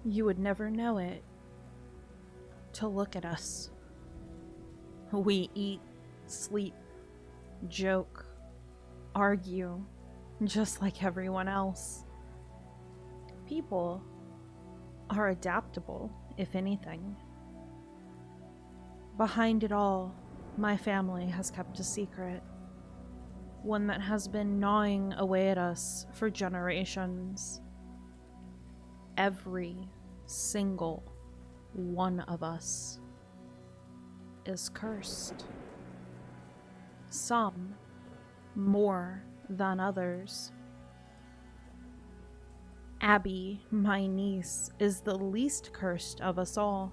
You would never know it. To look at us. We eat, sleep, joke, argue, just like everyone else. People are adaptable, if anything. Behind it all, my family has kept a secret. One that has been gnawing away at us for generations. Every single one of us is cursed. Some more than others. Abby, my niece, is the least cursed of us all.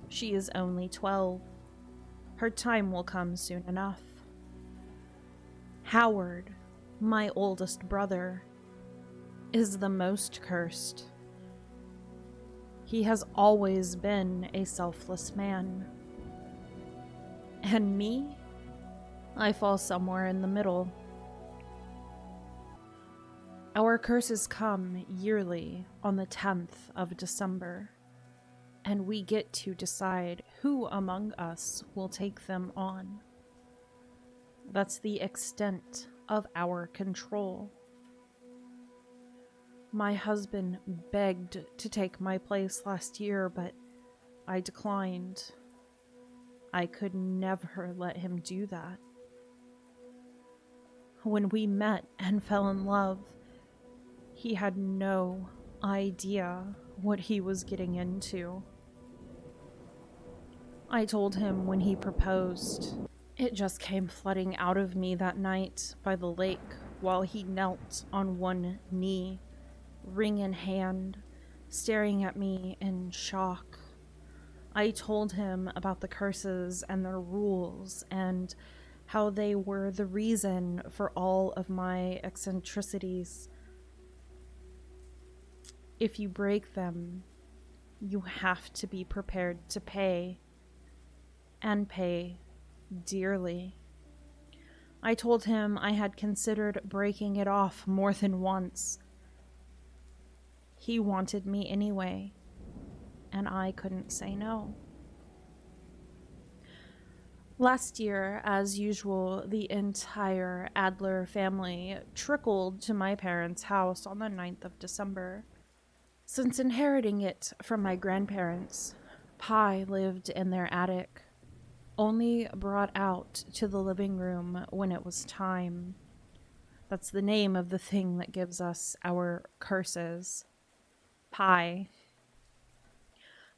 She is only 12. Her time will come soon enough. Howard, my oldest brother, is the most cursed. He has always been a selfless man. And me? I fall somewhere in the middle. Our curses come yearly on the 10th of December, and we get to decide who among us will take them on. That's the extent of our control. My husband begged to take my place last year, but I declined. I could never let him do that. When we met and fell in love, he had no idea what he was getting into. I told him when he proposed. It just came flooding out of me that night by the lake while he knelt on one knee, ring in hand, staring at me in shock. I told him about the curses and their rules and how they were the reason for all of my eccentricities. If you break them, you have to be prepared to pay, and pay dearly. I told him I had considered breaking it off more than once. He wanted me anyway, and I couldn't say no. Last year, as usual, the entire Adler family trickled to my parents' house on the 9th of December. Since inheriting it from my grandparents, Pi lived in their attic, only brought out to the living room when it was time. That's the name of the thing that gives us our curses. Pi.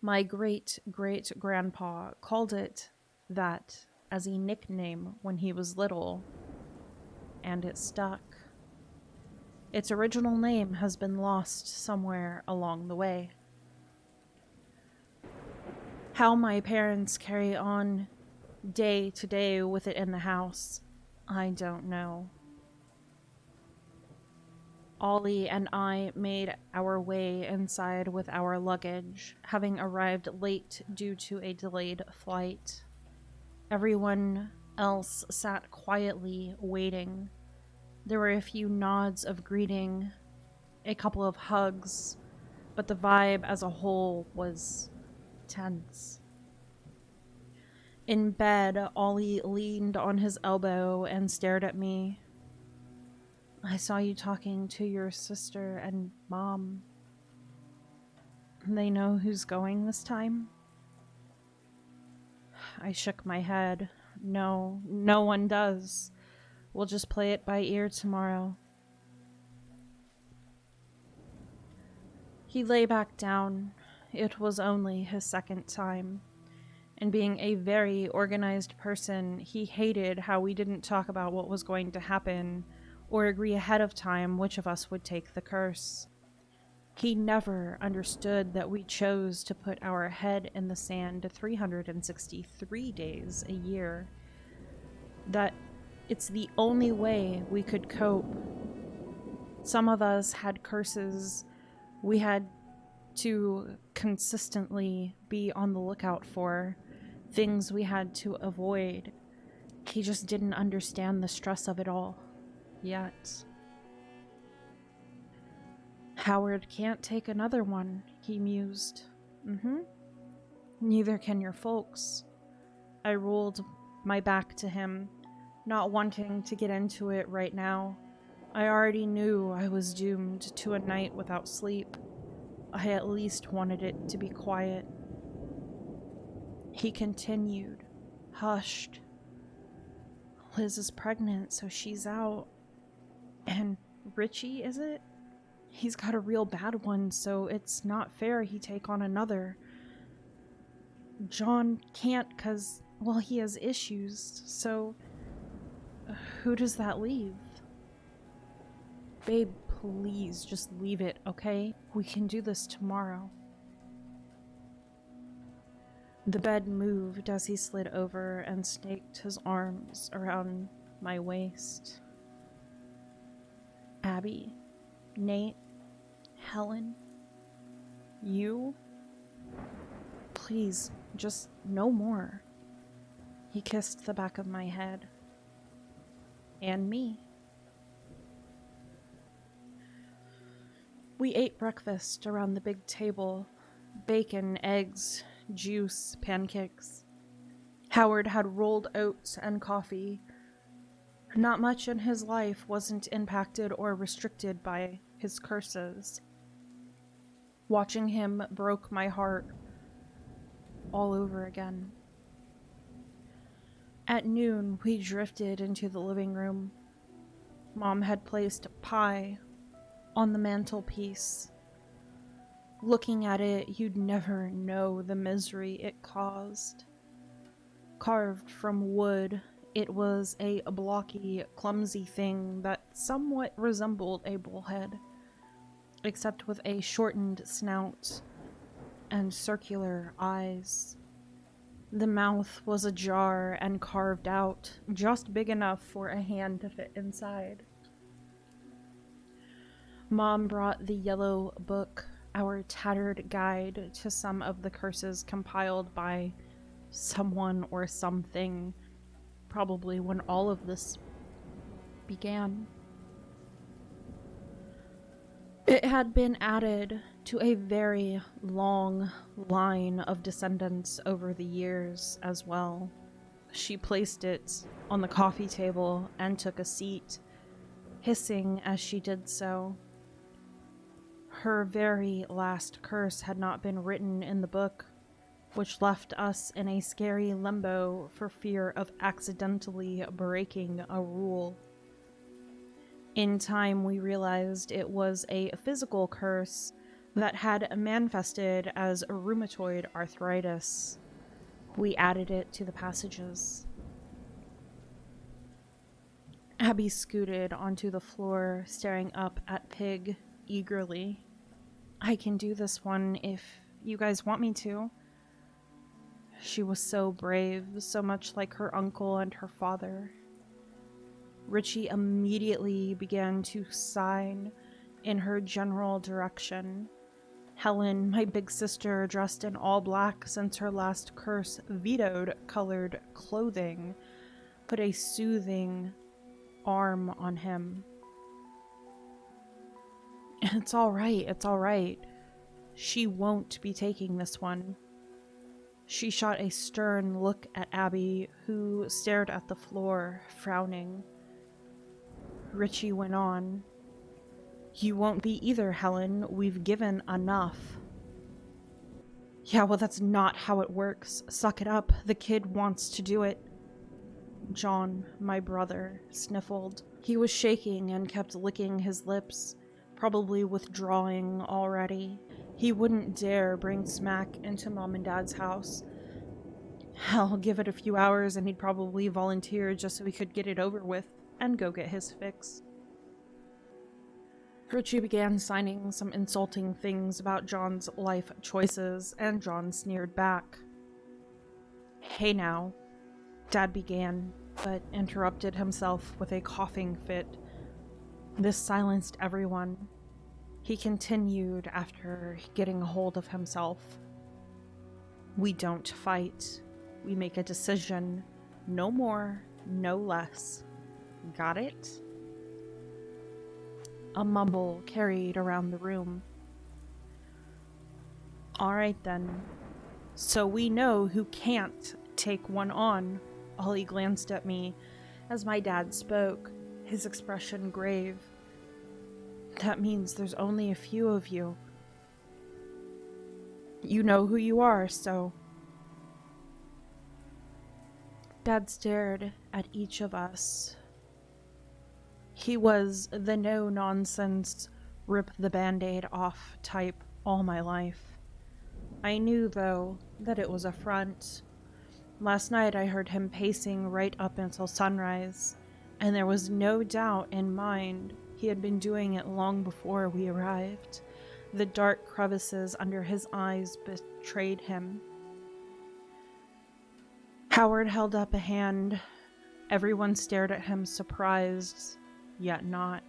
My great-great-grandpa called it that as a nickname when he was little, and it stuck. Its original name has been lost somewhere along the way. How my parents carry on day to day with it in the house, I don't know. Ollie and I made our way inside with our luggage, having arrived late due to a delayed flight. Everyone else sat quietly waiting. There were a few nods of greeting, a couple of hugs, but the vibe as a whole was tense. In bed, Ollie leaned on his elbow and stared at me. I saw you talking to your sister and mom. They know who's going this time? I shook my head. No, no one does. We'll just play it by ear tomorrow. He lay back down. It was only his second time. And being a very organized person, he hated how we didn't talk about what was going to happen or agree ahead of time which of us would take the curse. He never understood that we chose to put our head in the sand 363 days a year. That it's the only way we could cope. Some of us had curses we had to consistently be on the lookout for, things we had to avoid. He just didn't understand the stress of it all yet. Howard can't take another one. he mused. Neither can your folks. I rolled my back to him, not wanting to get into it right now. I already knew I was doomed to a night without sleep. I at least wanted it to be quiet. He continued, hushed. Liz is pregnant, so she's out. And Richie, is it? He's got a real bad one, so it's not fair he take on another. John can't cause, well, he has issues, so who does that leave? Babe, please just leave it, okay? We can do this tomorrow. The bed moved as he slid over and snaked his arms around my waist. Abby, Nate, Helen, you? Please, just no more. He kissed the back of my head. And me. We ate breakfast around the big table. Bacon, eggs, juice, pancakes. Howard had rolled oats and coffee. Not much in his life wasn't impacted or restricted by his curses. Watching him broke my heart all over again. At noon, we drifted into the living room. Mom had placed pie on the mantelpiece. Looking at it, you'd never know the misery it caused. Carved from wood, it was a blocky, clumsy thing that somewhat resembled a bullhead, except with a shortened snout and circular eyes. The mouth was ajar and carved out, just big enough for a hand to fit inside. Mom brought the yellow book, our tattered guide to some of the curses compiled by someone or something, probably when all of this began. It had been added to a very long line of descendants over the years as well. She placed it on the coffee table and took a seat, hissing as she did so. Her very last curse had not been written in the book, which left us in a scary limbo for fear of accidentally breaking a rule. In time, we realized it was a physical curse that had manifested as rheumatoid arthritis. We added it to the passages. Abby scooted onto the floor, staring up at Pig eagerly. I can do this one if you guys want me to. She was so brave, so much like her uncle and her father. Richie immediately began to sign in her general direction. Helen, my big sister, dressed in all black since her last curse, vetoed colored clothing, put a soothing arm on him. It's all right. She won't be taking this one. She shot a stern look at Abby, who stared at the floor, frowning. Richie went on. You won't be either, Helen. We've given enough. Yeah, well, that's not how it works. Suck it up. The kid wants to do it. John, my brother, sniffled. He was shaking and kept licking his lips, probably withdrawing already. He wouldn't dare bring Smack into Mom and Dad's house. Hell, give it a few hours and he'd probably volunteer just so he could get it over with and go get his fix. Richie began signing some insulting things about John's life choices, and John sneered back. Hey now, Dad began, but interrupted himself with a coughing fit. This silenced everyone. He continued after getting a hold of himself. We don't fight. We make a decision. No more, no less. Got it? A mumble carried around the room. All right then. So we know who can't take one on. Ollie glanced at me as my dad spoke, his expression grave. That means there's only a few of you. You know who you are, so... Dad stared at each of us. He was the no-nonsense, rip-the-band-aid-off type all my life. I knew, though, that it was a front. Last night I heard him pacing right up until sunrise, and there was no doubt in mind he had been doing it long before we arrived. The dark crevices under his eyes betrayed him. Howard held up a hand. Everyone stared at him, surprised, yet not.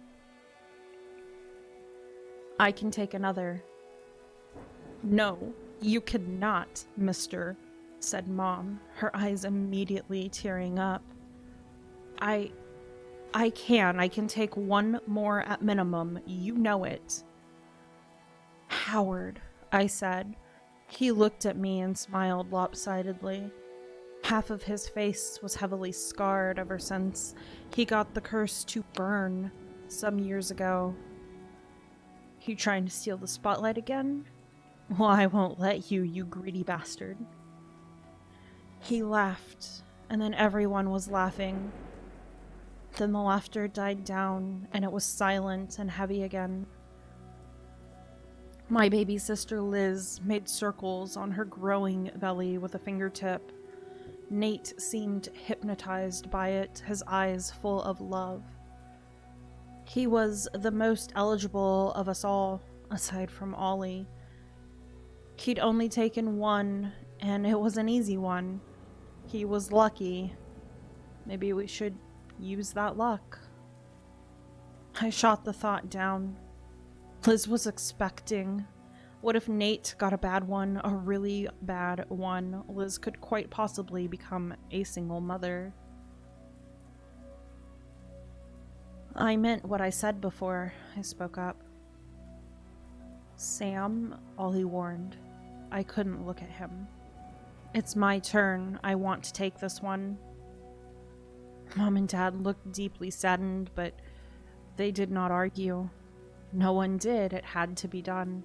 I can take another. No, you cannot, mister, said Mom, her eyes immediately tearing up. I can take one more at minimum, you know it. Howard, I said. He looked at me and smiled lopsidedly. Half of his face was heavily scarred ever since he got the curse to burn some years ago. You trying to steal the spotlight again? Well, I won't let you, you greedy bastard. He laughed, and then everyone was laughing. Then the laughter died down, and it was silent and heavy again. My baby sister Liz made circles on her growing belly with a fingertip. Nate seemed hypnotized by it, his eyes full of love. He was the most eligible of us all, aside from Ollie. He'd only taken one, and it was an easy one. He was lucky. Maybe we should use that luck. I shot the thought down. Liz was expecting. What if Nate got a bad one, a really bad one? Liz could quite possibly become a single mother. I meant what I said before, I spoke up. Sam, Ollie warned. I couldn't look at him. It's my turn. I want to take this one. Mom and Dad looked deeply saddened, but they did not argue. No one did. It had to be done.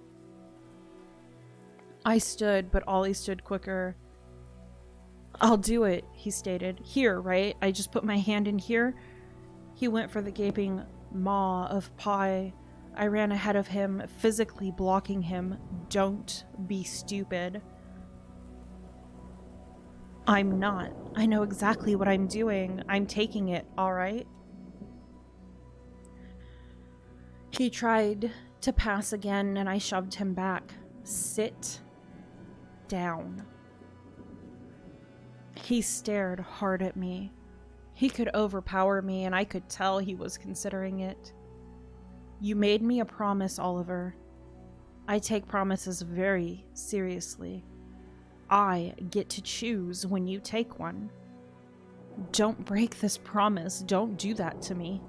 I stood, but Ollie stood quicker. I'll do it, he stated. Here, right? I just put my hand in here. He went for the gaping maw of pie. I ran ahead of him, physically blocking him. Don't be stupid. I'm not. I know exactly what I'm doing. I'm taking it, all right? He tried to pass again, and I shoved him back. Sit down. He stared hard at me. He could overpower me, and I could tell he was considering it. You made me a promise, Oliver. I take promises very seriously. I get to choose when you take one. Don't break this promise. Don't do that to me.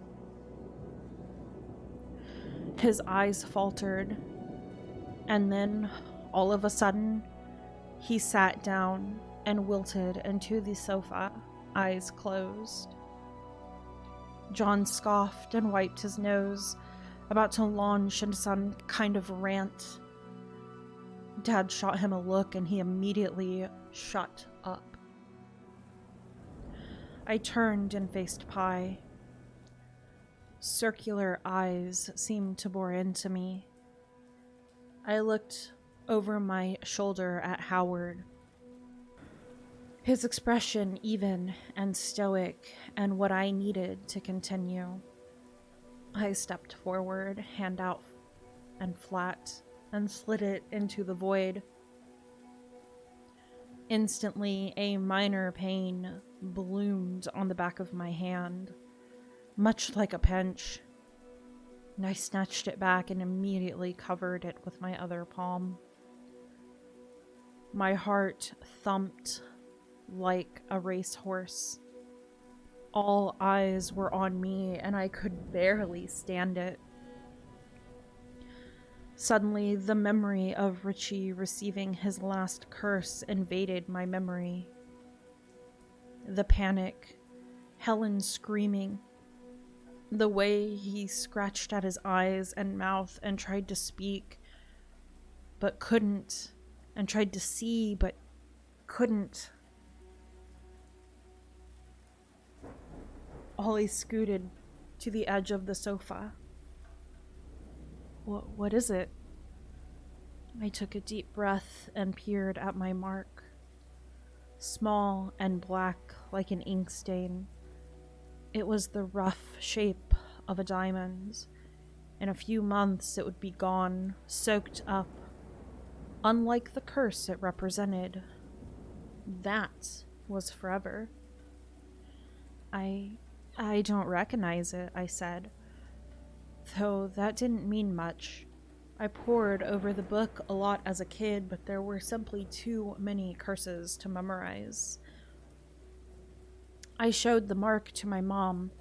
His eyes faltered, and then, all of a sudden, he sat down and wilted into the sofa, eyes closed. John scoffed and wiped his nose, about to launch into some kind of rant. Dad shot him a look, and he immediately shut up. I turned and faced Pi. Circular eyes seemed to bore into me. I looked over my shoulder at Howard. His expression even and stoic, and what I needed to continue. I stepped forward, hand out and flat, and slid it into the void. Instantly, a minor pain bloomed on the back of my hand, much like a pinch. And I snatched it back and immediately covered it with my other palm. My heart thumped like a racehorse. All eyes were on me, and I could barely stand it. Suddenly, the memory of Richie receiving his last curse invaded my memory. The panic, Helen screaming, the way he scratched at his eyes and mouth and tried to speak, but couldn't, and tried to see, but couldn't. Ollie scooted to the edge of the sofa. What is it? I took a deep breath and peered at my mark. Small and black like an ink stain. It was the rough shape of a diamond. In a few months it would be gone, soaked up. Unlike the curse it represented. That was forever. I don't recognize it, I said. Though that didn't mean much. I pored over the book a lot as a kid, but there were simply too many curses to memorize. I showed the mark to my mom.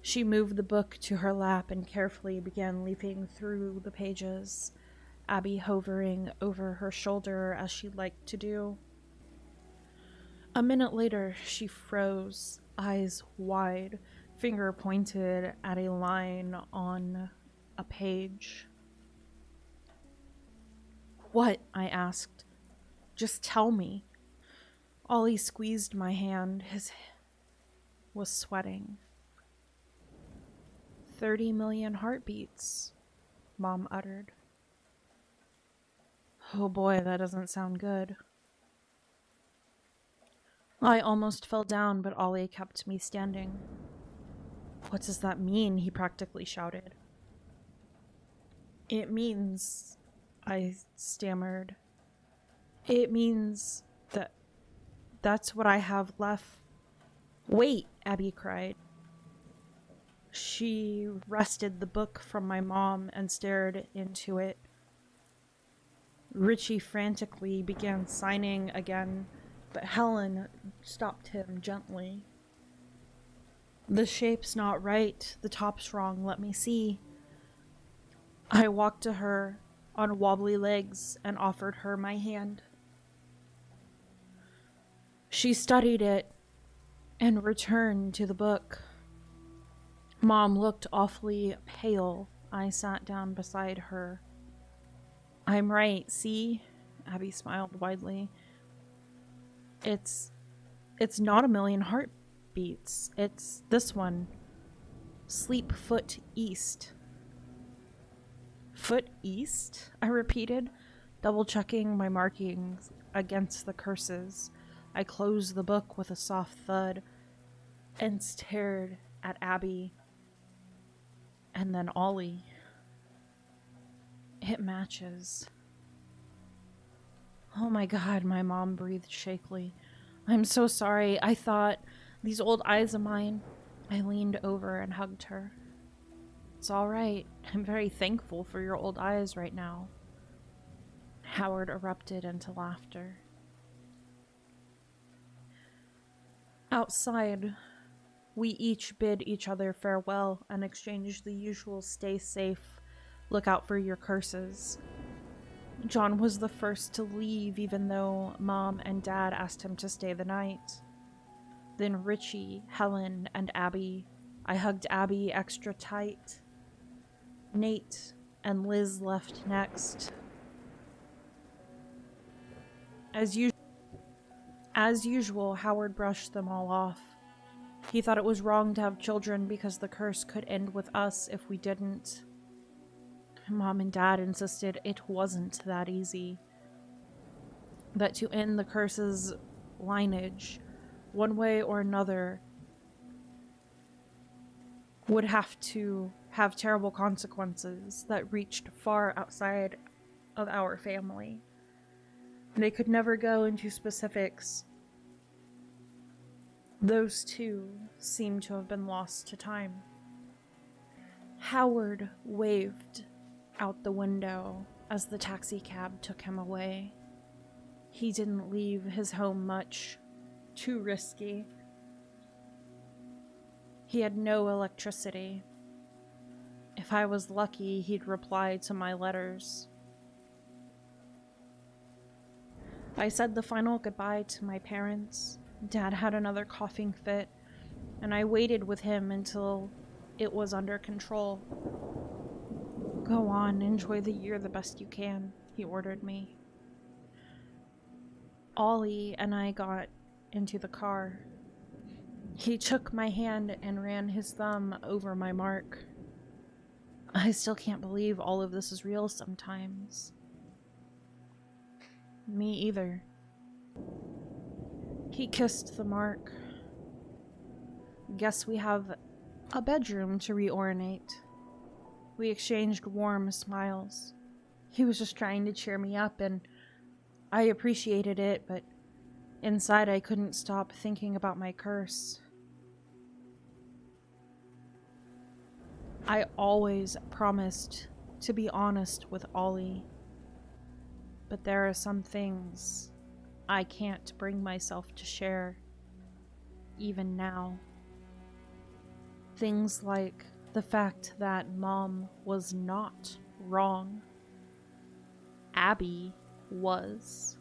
She moved the book to her lap and carefully began leafing through the pages, Abby hovering over her shoulder as she liked to do. A minute later, she froze, eyes wide, finger pointed at a line on a page. What? I asked. Just tell me. Ollie squeezed my hand. His was sweating. 30 million heartbeats, Mom uttered. Oh boy, that doesn't sound good. I almost fell down, but Ollie kept me standing. What does that mean? He practically shouted. It means, I stammered. It means that's what I have left. Wait, Abby cried. She wrested the book from my mom and stared into it. Richie frantically began signing again, but Helen stopped him gently. The shape's not right. The top's wrong. Let me see. I walked to her on wobbly legs and offered her my hand. She studied it and returned to the book. Mom looked awfully pale. I sat down beside her. I'm right, see? Abby smiled widely. It's not a million heartbeats. It's this one. Sleep foot east. Foot east? I repeated, double-checking my markings against the curses. I closed the book with a soft thud and stared at Abby and then Ollie. It matches. Oh my God, my mom breathed shakily. I'm so sorry. I thought, these old eyes of mine. I leaned over and hugged her. It's all right. I'm very thankful for your old eyes right now. Howard erupted into laughter. Outside, we each bid each other farewell and exchanged the usual stay safe, look out for your curses. John was the first to leave, even though Mom and Dad asked him to stay the night. Then Richie, Helen, and Abby. I hugged Abby extra tight. Nate and Liz left next. As usual, Howard brushed them all off. He thought it was wrong to have children because the curse could end with us if we didn't. Mom and Dad insisted it wasn't that easy. That to end the curse's lineage, one way or another, would have to have terrible consequences that reached far outside of our family. They could never go into specifics. Those two seemed to have been lost to time. Howard waved out the window as the taxi cab took him away. He didn't leave his home much. Too risky. He had no electricity. If I was lucky, he'd reply to my letters. I said the final goodbye to my parents. Dad had another coughing fit, and I waited with him until it was under control. Go on, enjoy the year the best you can, he ordered me. Ollie and I got into the car. He took my hand and ran his thumb over my mark. I still can't believe all of this is real sometimes. Me either. He kissed the mark. Guess we have a bedroom to reornate. We exchanged warm smiles. He was just trying to cheer me up, and I appreciated it, but inside I couldn't stop thinking about my curse. I always promised to be honest with Ollie, but there are some things I can't bring myself to share, even now. Things like the fact that Mom was not wrong. Abby was.